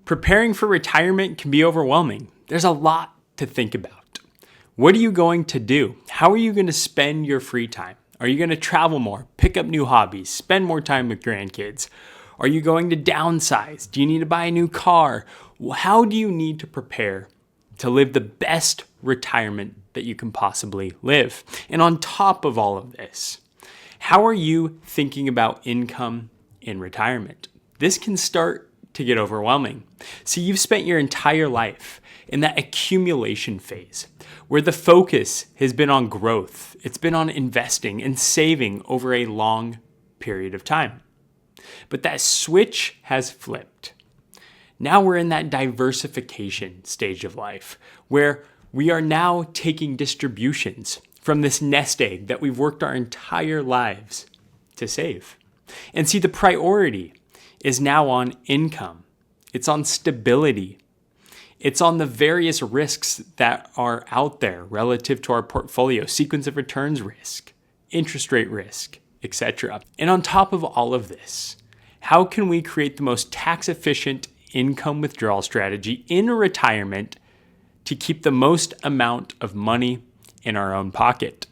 Preparing for retirement can be overwhelming. There's a lot to think about. What are you going to do? How are you going to spend your free time? Are you going to travel more, pick up new hobbies, spend more time with grandkids? Are you going to downsize? Do you need to buy a new car? How do you need to prepare to live the best retirement that you can possibly live? And on top of all of this, how are you thinking about income in retirement? This can start to get overwhelming. See, you've spent your entire life in that accumulation phase where the focus has been on growth. It's been on investing and saving over a long period of time. But that switch has flipped. Now we're in that diversification stage of life where we are now taking distributions from this nest egg that we've worked our entire lives to save. And see, the priority is now on income. It's on stability. It's on the various risks that are out there relative to our portfolio, sequence of returns risk, interest rate risk, etc. And on top of all of this, how can we create the most tax-efficient income withdrawal strategy in retirement to keep the most amount of money in our own pocket?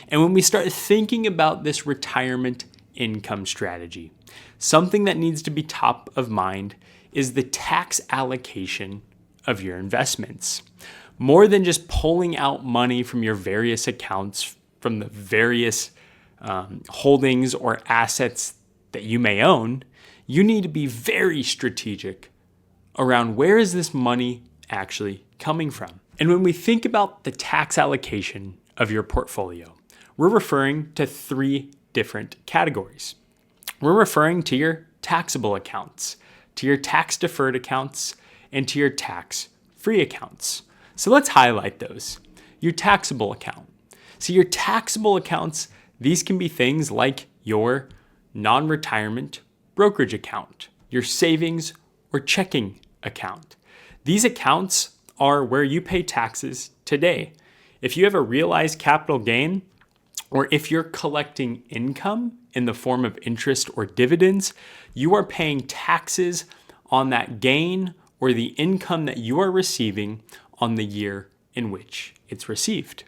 And when we start thinking about this retirement income strategy, something that needs to be top of mind is the tax allocation of your investments. More than just pulling out money from your various accounts, from the various holdings or assets that you may own, you need to be very strategic around where is this money actually coming from. And when we think about the tax allocation of your portfolio, we're referring to three different categories. We're referring to your taxable accounts, to your tax-deferred accounts, and to your tax-free accounts. So let's highlight those. Your taxable account. So your taxable accounts, these can be things like your non-retirement brokerage account, your savings or checking account. These accounts are where you pay taxes today. If you have a realized capital gain, or if you're collecting income in the form of interest or dividends, you are paying taxes on that gain or the income that you are receiving on the year in which it's received.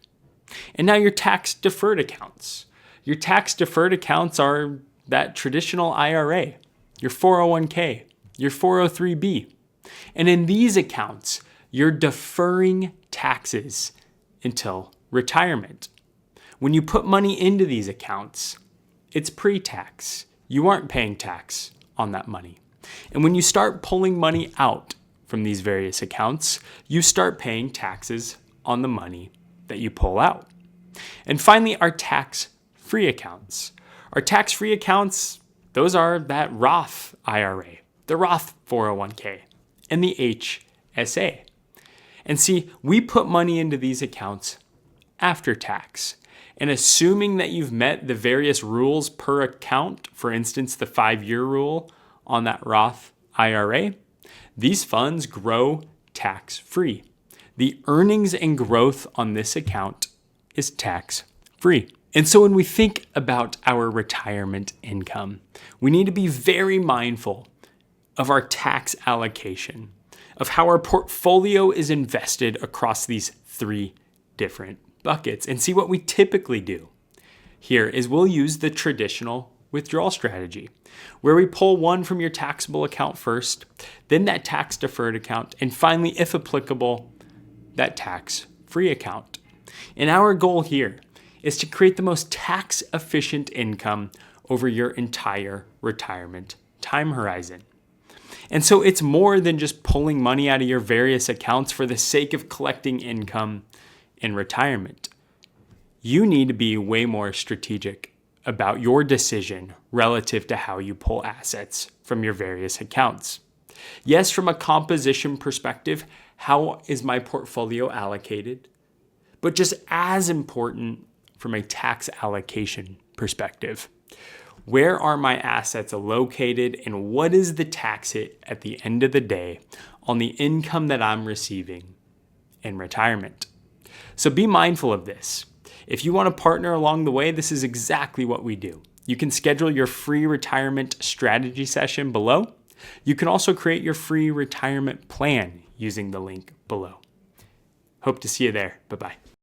And now your tax-deferred accounts. Your tax-deferred accounts are that traditional IRA, your 401k, your 403b. And in these accounts, you're deferring taxes until retirement. When you put money into these accounts, it's pre-tax. You aren't paying tax on that money. And when you start pulling money out from these various accounts, you start paying taxes on the money that you pull out. And finally, our tax-free accounts. Our tax-free accounts, those are that Roth IRA, the Roth 401k, and the HSA. And see, we put money into these accounts after tax. And assuming that you've met the various rules per account, for instance, the 5-year rule on that Roth IRA, these funds grow tax-free. The earnings and growth on this account is tax-free. And so when we think about our retirement income, we need to be very mindful of our tax allocation, of how our portfolio is invested across these three different buckets. And see, what we typically do here is we'll use the traditional withdrawal strategy, where we pull one from your taxable account first, then that tax-deferred account, and finally, if applicable, that tax-free account. And our goal here is to create the most tax-efficient income over your entire retirement time horizon. And so it's more than just pulling money out of your various accounts for the sake of collecting income in retirement. You need to be way more strategic about your decision relative to how you pull assets from your various accounts. Yes, from a composition perspective, how is my portfolio allocated? But just as important from a tax allocation perspective, where are my assets located and what is the tax hit at the end of the day on the income that I'm receiving in retirement? So be mindful of this. If you want to partner along the way, this is exactly what we do. You can schedule your free retirement strategy session below. You can also create your free retirement plan using the link below. Hope to see you there. Bye-bye.